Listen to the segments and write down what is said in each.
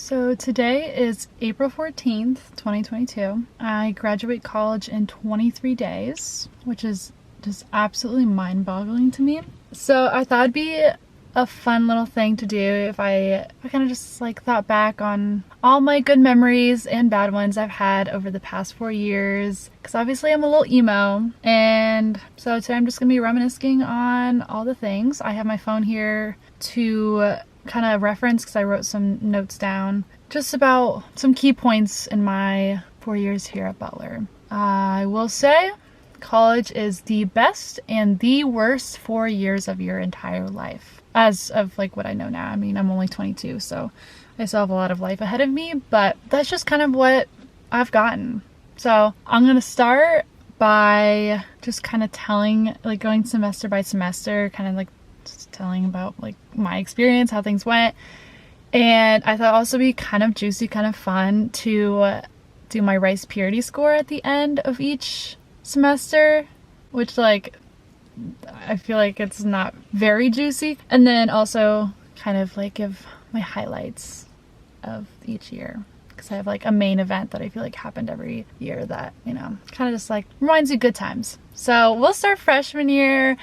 So today is April 14th, 2022. I graduate college in 23 days, which is just absolutely mind-boggling to me. So I thought it'd be a fun little thing to do if I kind of just like thought back on all my good memories and bad ones I've had over the past 4 years, because obviously I'm a little emo, and so today I'm just gonna be reminiscing on all the things. I have my phone here to kind of reference because I wrote some notes down just about some key points in my 4 years here at Butler. I will say college is the best and the worst 4 years of your entire life, as of like what I know now. I mean, I'm only 22, so I still have a lot of life ahead of me, but that's just kind of what I've gotten. So I'm gonna start by just kind of telling, like going semester by semester, kind of like just telling about like my experience, how things went. And I thought also be kind of juicy, kind of fun to do my rice purity score at the end of each semester, which like I feel like it's not very juicy. And then also kind of like give my highlights of each year, because I have like a main event that I feel like happened every year that, you know, kind of just like reminds you good times. So we'll start freshman year.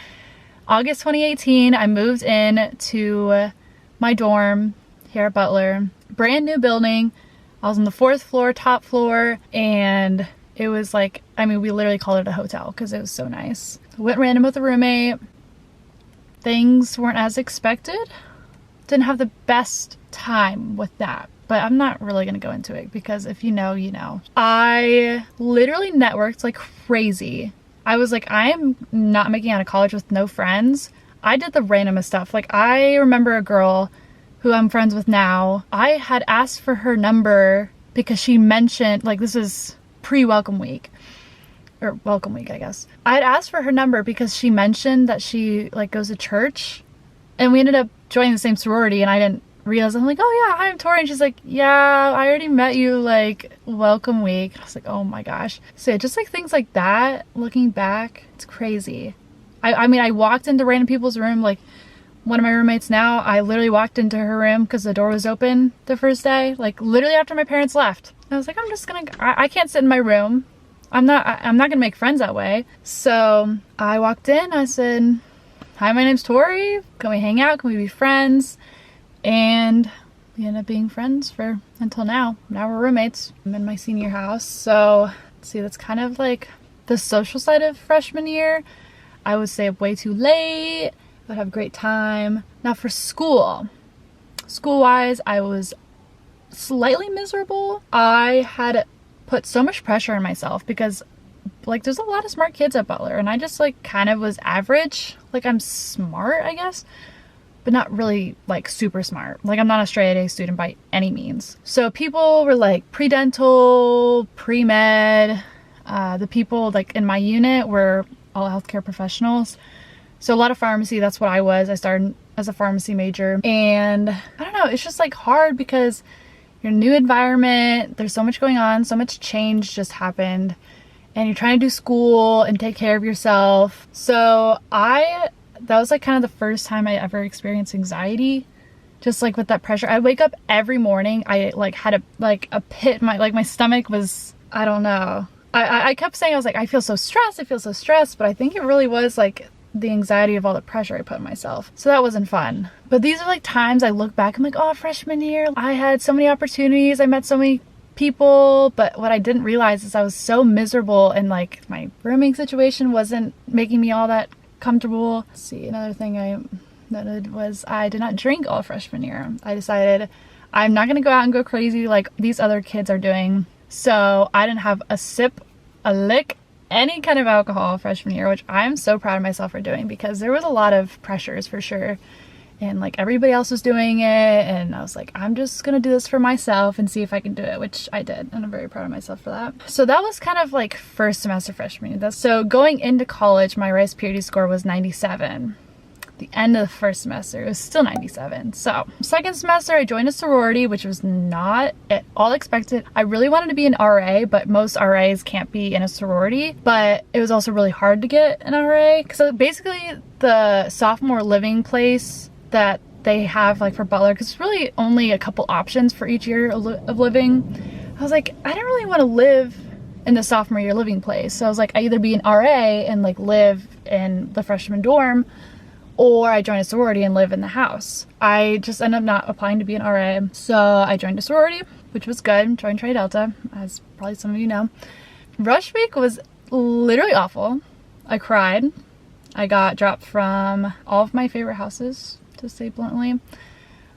August 2018, I moved in to my dorm here at Butler. Brand new building. I was on the 4th floor, top floor, and it was like, I mean, we literally called it a hotel because it was so nice. Went random with a roommate. Things weren't as expected. Didn't have the best time with that, but I'm not really gonna go into it because if you know, you know. I literally networked like crazy. I was like, I am not making it out of college with no friends. I did the randomest stuff. Like, I remember a girl who I'm friends with now. I had asked for her number because she mentioned, like, this is pre-welcome week. Or welcome week, I guess. I had asked for her number because she mentioned that she, like, goes to church. And we ended up joining the same sorority, and I didn't realize. I'm like, oh yeah, hi, I'm Tori. And she's like, yeah, I already met you, like, welcome week. I was like, oh my gosh. So just like things like that, looking back, it's crazy. I mean, I walked into random people's room. Like, one of my roommates now, I literally walked into her room because the door was open the first day, like literally after my parents left. I was like, I'm just gonna, I can't sit in my room. I'm not gonna make friends that way. So I walked in, I said, hi, my name's Tori. Can we hang out? Can we be friends? And we ended up being friends for until now. Now we're roommates. I'm in my senior house. So see, that's kind of like the social side of freshman year. I would stay up way too late. I would have a great time. Now for school. School-wise, I was slightly miserable. I had put so much pressure on myself because like there's a lot of smart kids at Butler, and I just like kind of was average. Like, I'm smart, I guess, but not really like super smart. Like, I'm not a straight A student by any means. So people were like pre-dental, pre-med. The people like in my unit were all healthcare professionals. So a lot of pharmacy, that's what I was. I started as a pharmacy major, and I don't know, it's just like hard because you're in a new environment. There's so much going on, so much change just happened, and you're trying to do school and take care of yourself. So that was like kind of the first time I ever experienced anxiety, just like with that pressure. I wake up every morning, I like had a pit, my stomach was, I don't know. I kept saying, I was like, I feel so stressed, but I think it really was like the anxiety of all the pressure I put on myself. So that wasn't fun. But these are like times I look back, I'm like, oh, freshman year, I had so many opportunities, I met so many people, but what I didn't realize is I was so miserable, and like my rooming situation wasn't making me all that comfortable. Let's see, another thing I noted was I did not drink all freshman year. I decided I'm not gonna go out and go crazy like these other kids are doing. So I didn't have a sip, a lick, any kind of alcohol freshman year, which I'm so proud of myself for doing, because there was a lot of pressures for sure. And like everybody else was doing it, and I was like, I'm just gonna do this for myself and see if I can do it, which I did, and I'm very proud of myself for that. So that was kind of like first semester freshman year. So going into college, my rice purity score was 97. The end of the first semester, it was still 97. So second semester, I joined a sorority, which was not at all expected. I really wanted to be an RA, but most RAs can't be in a sorority. But it was also really hard to get an RA, because basically the sophomore living place that they have like for Butler, because it's really only a couple options for each year of living. I was like, I don't really want to live in the sophomore year living place. So I was like, I either be an RA and like live in the freshman dorm, or I join a sorority and live in the house. I just ended up not applying to be an RA. So I joined a sorority, which was good. Joined Tri Delta, as probably some of you know. Rush week was literally awful. I cried. I got dropped from all of my favorite houses, to say bluntly.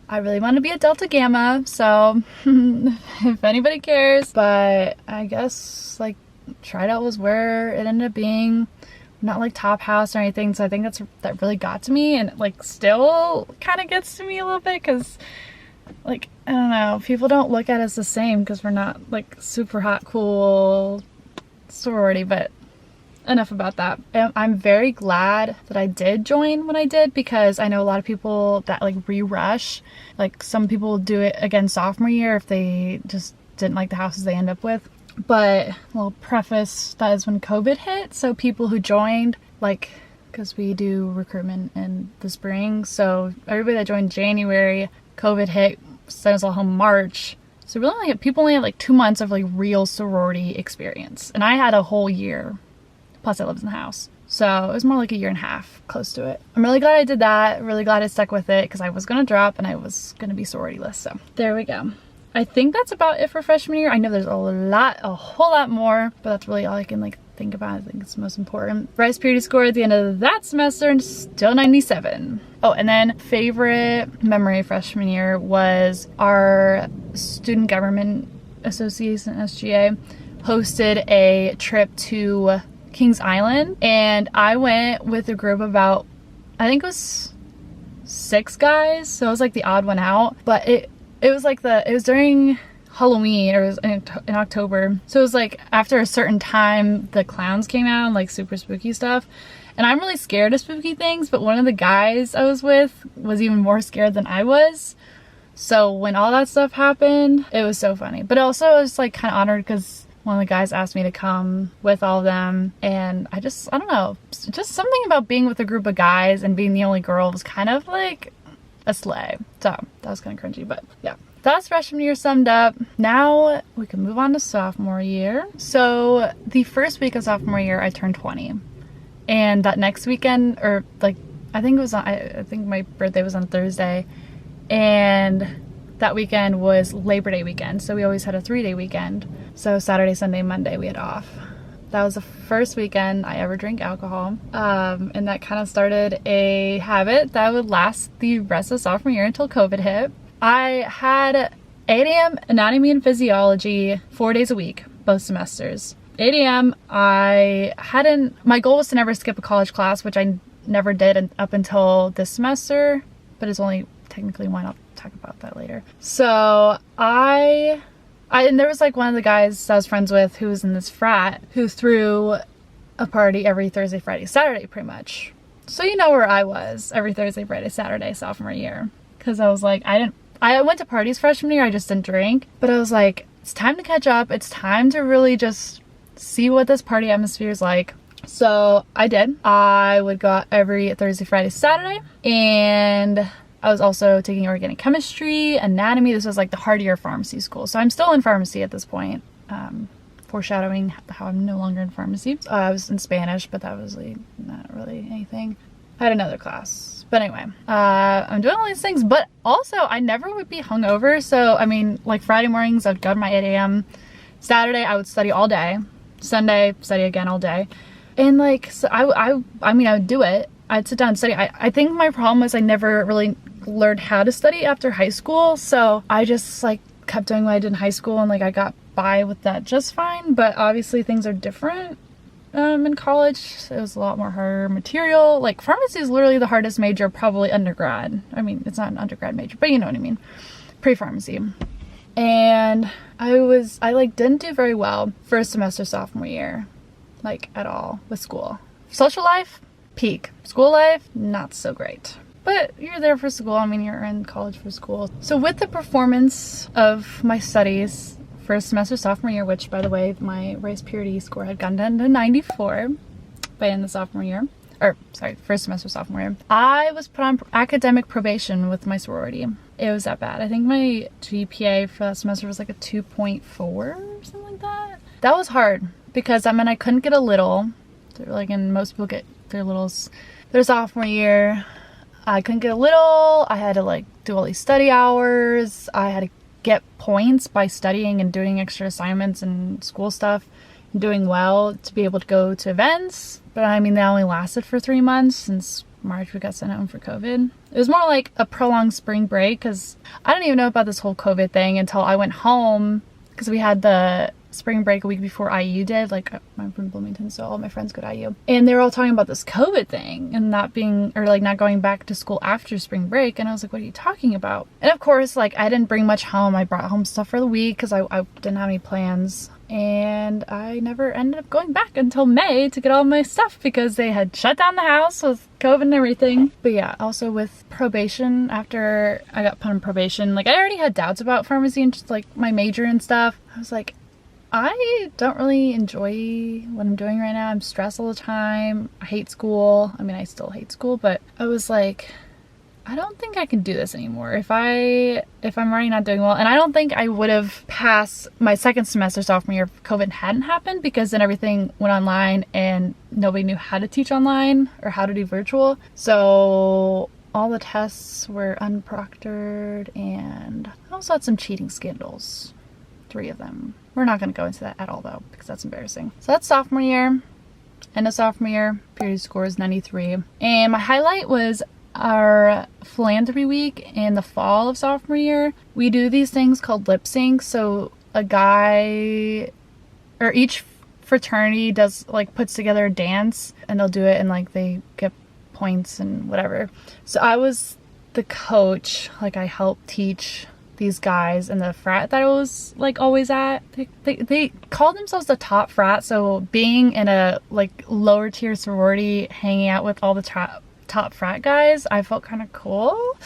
I really wanted to be a Delta Gamma, so if anybody cares. But I guess like Tri Delta was where it ended up being. Not like top house or anything, so I think that really got to me, and like still kind of gets to me a little bit, because like, I don't know, people don't look at us the same because we're not like super hot cool sorority. But enough about that. I'm very glad that I did join when I did, because I know a lot of people that like re-rush, like some people do it again sophomore year if they just didn't like the houses they end up with. But a little preface, that is when COVID hit, so people who joined, like, because we do recruitment in the spring, so everybody that joined January, COVID hit, sent us all home March. So really people only had like 2 months of like real sorority experience, and I had a whole year, plus I lived in the house. So it was more like a year and a half, close to it. I'm really glad I did that, really glad I stuck with it, because I was going to drop and I was going to be sorority-less, so there we go. I think that's about it for freshman year. I know there's a whole lot more, but that's really all I can like think about. I think it's most important. Rice Purity score at the end of that semester, and still 97. Oh, and then favorite memory freshman year was our Student Government Association, SGA, hosted a trip to Kings Island, and I went with a group of about, I think it was 6 guys, so it was like the odd one out, but it was like it was during Halloween, or it was in October. So it was like after a certain time, the clowns came out and like super spooky stuff. And I'm really scared of spooky things, but one of the guys I was with was even more scared than I was. So when all that stuff happened, it was so funny. But also I was like kind of honored because one of the guys asked me to come with all of them. And I don't know, just something about being with a group of guys and being the only girl was kind of like a sleigh. So that was kind of cringy, but yeah. That's freshman year summed up. Now we can move on to sophomore year. So the first week of sophomore year, I turned 20. And that next weekend, or like, I think my birthday was on Thursday. And that weekend was Labor Day weekend. So we always had a 3-day weekend. So Saturday, Sunday, Monday we had off. That was the first weekend I ever drank alcohol. And that kind of started a habit that would last the rest of sophomore year until COVID hit. I had 8 a.m. anatomy and physiology 4 days a week, both semesters. 8 a.m. my goal was to never skip a college class, which I never did up until this semester, but it's only technically one. I'll talk about that later. So and there was like one of the guys I was friends with who was in this frat who threw a party every Thursday, Friday, Saturday, pretty much. So you know where I was every Thursday, Friday, Saturday, sophomore year. Because I was like, I went to parties freshman year, I just didn't drink. But I was like, it's time to catch up. It's time to really just see what this party atmosphere is like. So I did. I would go out every Thursday, Friday, Saturday. And I was also taking organic chemistry, anatomy. This was like the hardier pharmacy school. So I'm still in pharmacy at this point. Foreshadowing how I'm no longer in pharmacy. I was in Spanish, but that was like not really anything. I had another class. But anyway, I'm doing all these things, but also I never would be hungover. So, I mean, like Friday mornings, I'd go to my 8 a.m. Saturday, I would study all day. Sunday, study again all day. And like, so I would do it. I'd sit down and study. I think my problem was I never really learned how to study after high school. So I just like kept doing what I did in high school, and like I got by with that just fine. But obviously things are different. In college, it was a lot more harder material. Like pharmacy is literally the hardest major, probably undergrad. I mean, it's not an undergrad major, but you know what I mean. Pre-pharmacy. And I didn't do very well first semester sophomore year, like at all with school. Social life, peak. School life, not so great. But you're there for school. I mean, you're in college for school. So with the performance of my studies, first semester sophomore year, which by the way, my race purity score had gone down to 94 by the end of sophomore year. first semester sophomore year, I was put on academic probation with my sorority. It was that bad. I think my GPA for that semester was like a 2.4 or something like that. That was hard because I mean, I couldn't get a little, like, and most people get their littles their sophomore year. I couldn't get a little. I had to like do all these study hours. I had to get points by studying and doing extra assignments and school stuff and doing well to be able to go to events. But I mean, that only lasted for 3 months since March we got sent home for COVID. It was more like a prolonged spring break because I didn't even know about this whole COVID thing until I went home because we had the spring break a week before IU did. Like, I'm from Bloomington, so all my friends go to IU. And they were all talking about this COVID thing and not going back to school after spring break. And I was like, what are you talking about? And of course, like, I didn't bring much home. I brought home stuff for the week because I didn't have any plans. And I never ended up going back until May to get all my stuff because they had shut down the house with COVID and everything. But yeah, also with probation, after I got put on probation, like, I already had doubts about pharmacy and just like my major and stuff. I was like, I don't really enjoy what I'm doing right now. I'm stressed all the time. I hate school. I mean, I still hate school, but I was like, I don't think I can do this anymore. If I'm already not doing well, and I don't think I would have passed my second semester sophomore year if COVID hadn't happened, because then everything went online and nobody knew how to teach online or how to do virtual. So all the tests were unproctored, and I also had some cheating scandals. 3 of them. We're not going to go into that at all though, because that's embarrassing. So that's sophomore year. End of sophomore year, period score is 93. And my highlight was our philanthropy week in the fall of sophomore year. We do these things called lip sync. So a guy, or each fraternity does, like, puts together a dance, and they'll do it and like they get points and whatever. So I was the coach. Like, I helped teach these guys in the frat that I was like always at. They called themselves the top frat. So being in a like lower tier sorority, hanging out with all the top frat guys, I felt kind of cool.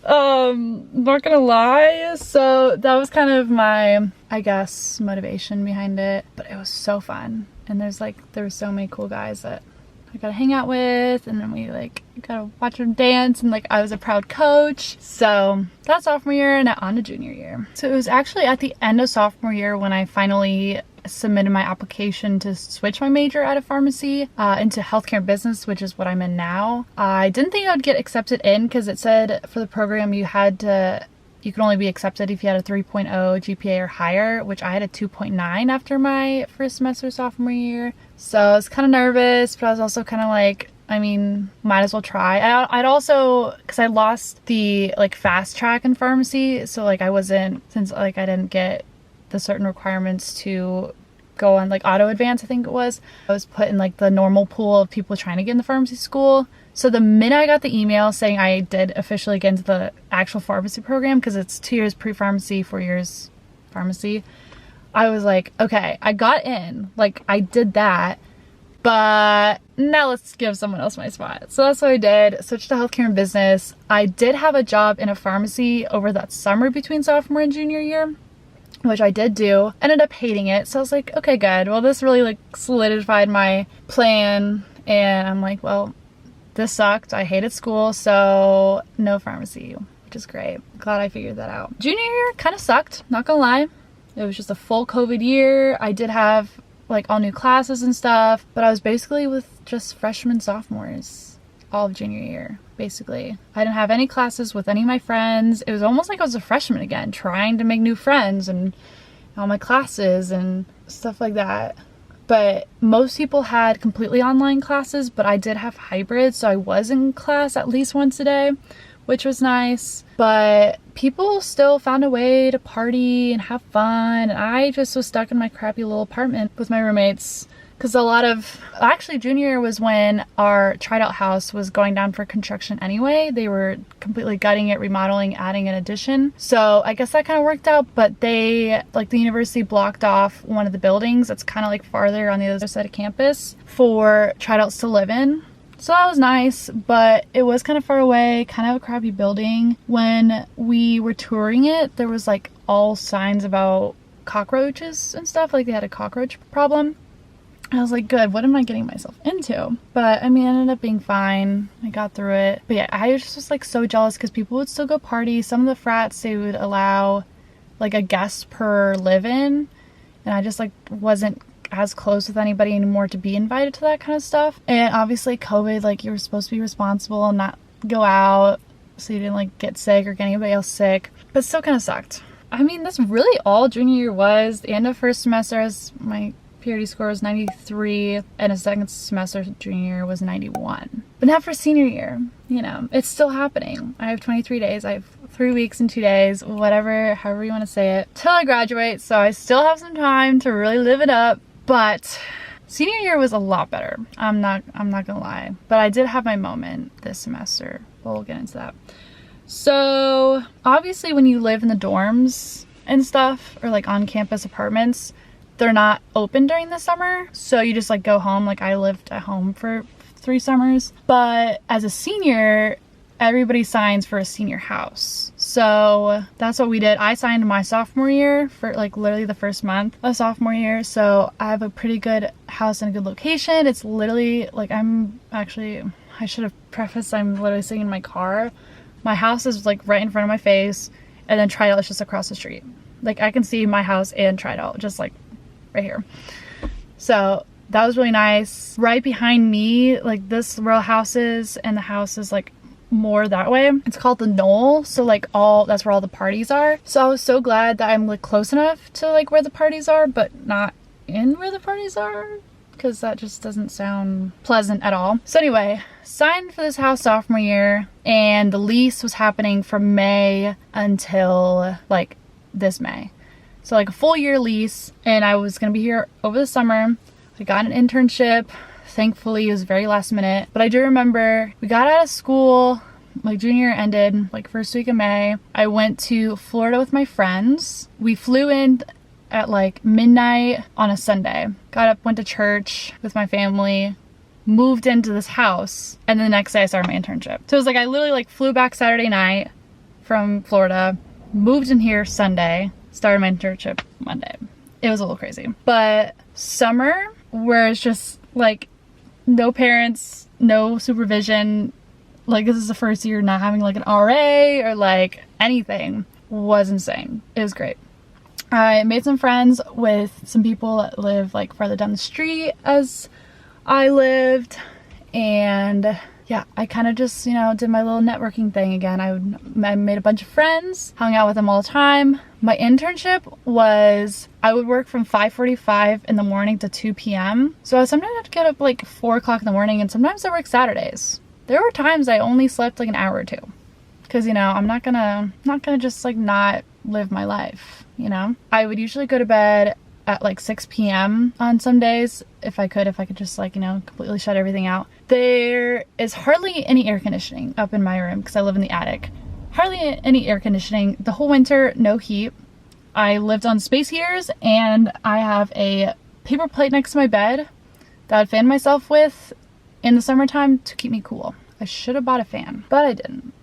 Not gonna lie. So that was kind of my, I guess, motivation behind it. But it was so fun. And there were so many cool guys that I got to hang out with, and then we got to watch them dance, and I was a proud coach. So that's sophomore year, and now on to junior year. So it was actually at the end of sophomore year when I finally submitted my application to switch my major out of pharmacy into healthcare business, which is what I'm in now. I didn't think I would get accepted in because it said for the program you could only be accepted if you had a 3.0 GPA or higher, which I had a 2.9 after my first semester sophomore year. So I was kind of nervous, but I was also kind of like, I mean, might as well try. I'd also, because I lost the fast track in pharmacy, so I didn't get the certain requirements to go on auto advance, I think it was. I was put in the normal pool of people trying to get in the pharmacy school. So the minute I got the email saying I did officially get into the actual pharmacy program, because it's 2 years pre-pharmacy, 4 years pharmacy, I was like, okay, I got in. I did that, but now let's give someone else my spot. So that's what I did. Switched to healthcare and business. I did have a job in a pharmacy over that summer between sophomore and junior year, which I did do. Ended up hating it. So I was like, okay, good. Well, this really solidified my plan. And I'm like, well, this sucked. I hated school, so no pharmacy, which is great. Glad I figured that out. Junior year kind of sucked, not gonna lie. It was just a full COVID year. I did have all new classes and stuff, but I was basically with just freshmen, sophomores all of junior year, basically. I didn't have any classes with any of my friends. It was almost like I was a freshman again, trying to make new friends and all my classes and stuff like that. But most people had completely online classes, but I did have hybrid, so I was in class at least once a day, which was nice. But people still found a way to party and have fun, and I just was stuck in my crappy little apartment with my roommates. Because actually junior year was when our tried out house was going down for construction anyway. They were completely gutting it, remodeling, adding an addition. So I guess that kind of worked out, but the university blocked off one of the buildings that's kind of farther on the other side of campus for tried outs to live in. So that was nice, but it was kind of far away, kind of a crappy building. When we were touring it, there was all signs about cockroaches and stuff, they had a cockroach problem. I was like, good, what am I getting myself into? But I mean, it ended up being fine. I got through it. But yeah, I just was like so jealous because people would still go party. Some of the frats, they would allow like a guest per live-in, and I just like wasn't as close with anybody anymore to be invited to that kind of stuff. And obviously COVID, like you were supposed to be responsible and not go out so you didn't like get sick or get anybody else sick, but still kind of sucked. I mean, that's really all junior year was. The end of first semester, as my purity score was 93, and a second semester junior year was 91. But not for senior year, you know, it's still happening. I have 23 days. I have 3 weeks and 2 days, whatever, however you want to say it, till I graduate. So I still have some time to really live it up. But senior year was a lot better. I'm not gonna lie. But I did have my moment this semester. But we'll get into that. So obviously when you live in the dorms and stuff, or like on campus apartments, they're not open during the summer. So you just like go home. Like I lived at home for 3 summers. But as a senior, everybody signs for a senior house. So that's what we did. I signed my sophomore year for like literally the first month of sophomore year. So I have a pretty good house and a good location. It's literally like I should have prefaced, I'm literally sitting in my car. My house is like right in front of my face, and then Tridal is just across the street. Like I can see my house and Tridal just like right here. So that was really nice. Right behind me, like this row of houses, and the house is like more that way. It's called the Knoll. So like that's where all the parties are. So I was so glad that I'm like close enough to like where the parties are, but not in where the parties are, because that just doesn't sound pleasant at all. So anyway, signed for this house sophomore year, and the lease was happening from May until like this May. So like a full year lease, and I was gonna be here over the summer. I got an internship. Thankfully, it was very last minute. But I do remember we got out of school, like junior year ended, like first week of May. I went to Florida with my friends. We flew in at like midnight on a Sunday. Got up, went to church with my family, moved into this house, and the next day I started my internship. So it was like I literally like flew back Saturday night from Florida, moved in here Sunday, started my internship Monday. It was a little crazy. But summer, where it's just like no parents, no supervision, like this is the first year not having like an RA or like anything, was insane. It was great. I made some friends with some people that live like farther down the street as I lived, and yeah, I kind of just, you know, did my little networking thing again. I made a bunch of friends, hung out with them all the time. My internship was, I would work from 5:45 in the morning to 2 p.m. So I sometimes have to get up like 4 o'clock in the morning, and sometimes I work Saturdays. There were times I only slept like an hour or two, because, you know, I'm not gonna just like not live my life, you know? I would usually go to bed at like 6 p.m. on some days, if I could just like, you know, completely shut everything out. There is hardly any air conditioning up in my room because I live in the attic. Hardly any air conditioning. The whole winter, no heat. I lived on space heaters, and I have a paper plate next to my bed that I'd fan myself with in the summertime to keep me cool. I should have bought a fan, but I didn't.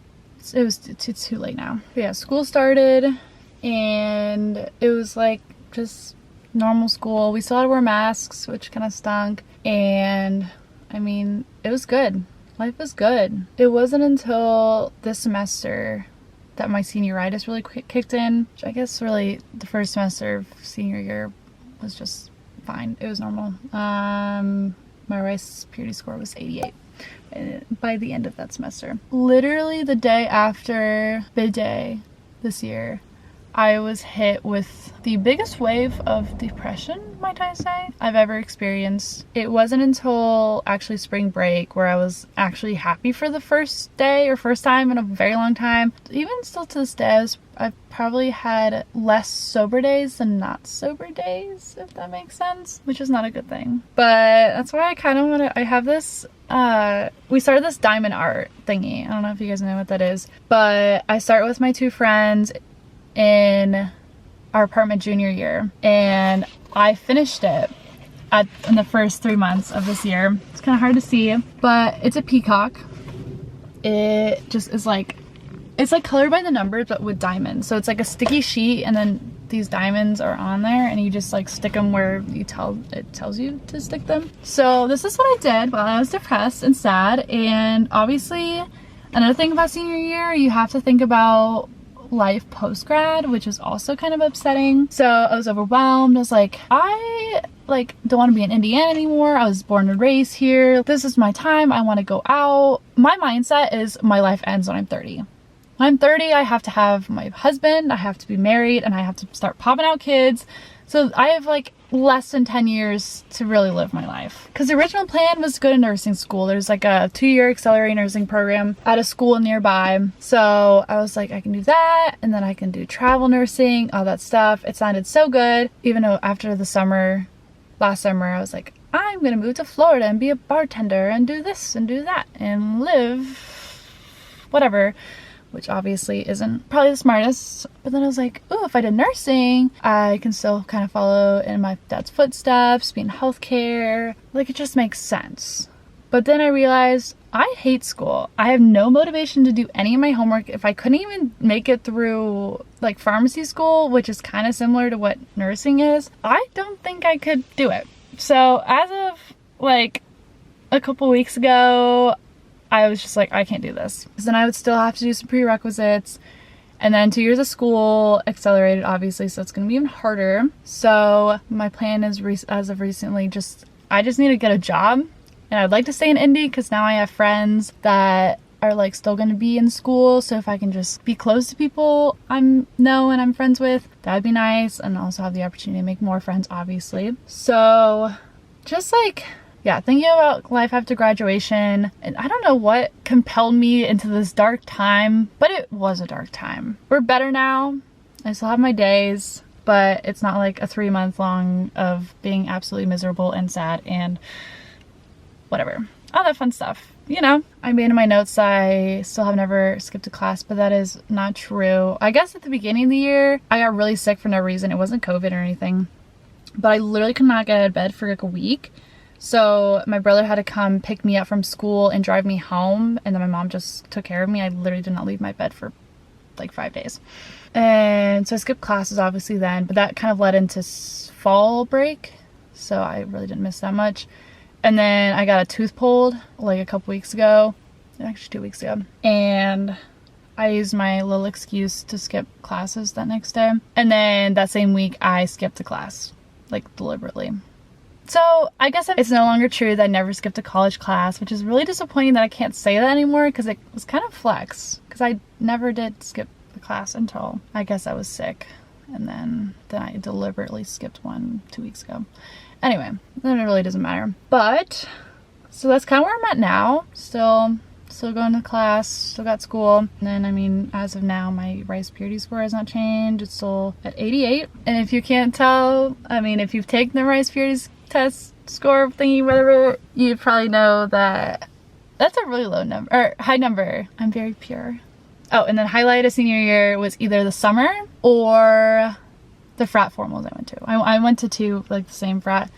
It was too late now. But yeah, school started, and it was like just normal school. We still had to wear masks, which kind of stunk. And I mean, it was good. Life was good. It wasn't until this semester that my senioritis really kicked in, which I guess really the first semester of senior year was just fine. It was normal. My rice purity score was 88 by the end of that semester. Literally the day after bid day this year, I was hit with the biggest wave of depression, might I say, I've ever experienced. It wasn't until actually spring break where I was actually happy for the first day, or first time in a very long time. Even still to this day, I've probably had less sober days than not sober days, if that makes sense, which is not a good thing. But that's why I kind of want to, I have this, we started this diamond art thingy. I don't know if you guys know what that is, but I start with my 2 friends in our apartment junior year, and I finished it in the first 3 months of this year. It's kind of hard to see, but it's a peacock. It just is like, it's like colored by the numbers but with diamonds. So it's like a sticky sheet, and then these diamonds are on there, and you just like stick them where it tells you to stick them. So this is what I did while I was depressed and sad. And obviously another thing about senior year, you have to think about life post-grad, which is also kind of upsetting. So I was overwhelmed. I was like, I don't want to be in Indiana anymore. I was born and raised here. This is my time. I want to go out. My mindset is my life ends when I'm 30. When I'm 30, I have to have my husband, I have to be married, and I have to start popping out kids. So I have like less than 10 years to really live my life. Because the original plan was to go to nursing school. There's like a 2-year accelerated nursing program at a school nearby. So I was like, I can do that, and then I can do travel nursing, all that stuff. It sounded so good. Even though after the summer, last summer, I was like, I'm gonna move to Florida and be a bartender and do this and do that and live whatever, which obviously isn't probably the smartest. But then I was like, oh, if I did nursing, I can still kind of follow in my dad's footsteps, be in healthcare. Like, it just makes sense. But then I realized I hate school. I have no motivation to do any of my homework. If I couldn't even make it through like pharmacy school, which is kind of similar to what nursing is, I don't think I could do it. So as of like a couple weeks ago, I was just like, I can't do this. Because then I would still have to do some prerequisites, and then 2 years of school, accelerated obviously, so it's going to be even harder. So my plan is, as of recently, I just need to get a job, and I'd like to stay in Indy because now I have friends that are like still going to be in school. So if I can just be close to people I know and I'm friends with, that'd be nice, and also have the opportunity to make more friends, obviously. So just like, yeah, thinking about life after graduation, and I don't know what compelled me into this dark time, but it was a dark time. We're better now. I still have my days, but it's not like a 3-month long of being absolutely miserable and sad and whatever. All that fun stuff. You know, I made in my notes I still have never skipped a class, but that is not true. I guess at the beginning of the year, I got really sick for no reason. It wasn't COVID or anything, but I literally could not get out of bed for like a week. So my brother had to come pick me up from school and drive me home, and then my mom just took care of me. I literally did not leave my bed for like 5 days. And so I skipped classes obviously then, but that kind of led into fall break, so I really didn't miss that much. And then I got a tooth pulled like a couple weeks ago, actually 2 weeks ago, and I used my little excuse to skip classes that next day. And then that same week I skipped a class, like deliberately. So I guess it's no longer true that I never skipped a college class, which is really disappointing that I can't say that anymore, because it was kind of flex, because I never did skip the class until I guess I was sick, and then I deliberately skipped one 2 weeks ago. Anyway, then it really doesn't matter. But so that's kind of where I'm at now. Still going to class, still got school. And then, I mean, as of now, my rice purity score has not changed. It's still at 88. And if you can't tell, I mean, if you've taken the rice purity test score thingy, whatever, you probably know that that's a really low number, or high number. I'm very pure. Oh, and then highlight of senior year was either the summer or the frat formals I went to. I went to 2, like the same frat,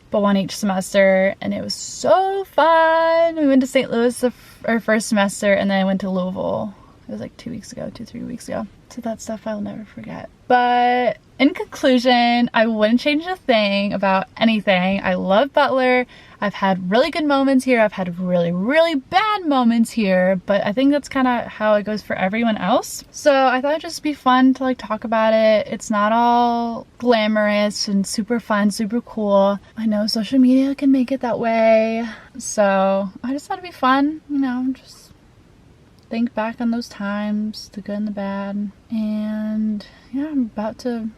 but one each semester, and it was so fun. We went to St. Louis our first semester, and then I went to Louisville. It was like 3 weeks ago. So that stuff I'll never forget. But in conclusion, I wouldn't change a thing about anything. I love Butler. I've had really good moments here. I've had really, really bad moments here, but I think that's kind of how it goes for everyone else. So I thought it'd just be fun to like talk about it. It's not all glamorous and super fun, super cool. I know social media can make it that way. So I just thought it'd be fun, you know, just think back on those times, the good and the bad. And yeah, I'm about to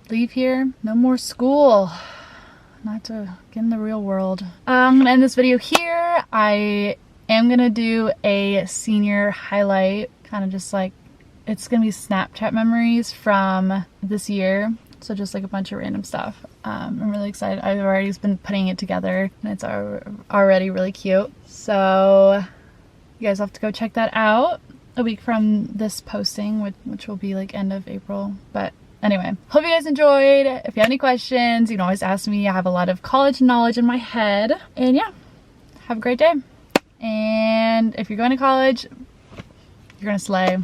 leave here. No more school. Not to get in the real world. I'm gonna end this video here. I am gonna do a senior highlight, kind of just like, it's gonna be Snapchat memories from this year. So just like a bunch of random stuff. I'm really excited. I've already been putting it together, and it's already really cute. So you guys have to go check that out a week from this posting, which will be like end of April. But anyway, hope you guys enjoyed. If you have any questions, you can always ask me. I have a lot of college knowledge in my head. And yeah, have a great day. And if you're going to college, you're gonna slay.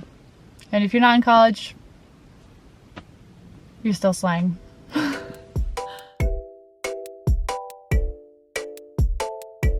And if you're not in college, You're still slaying.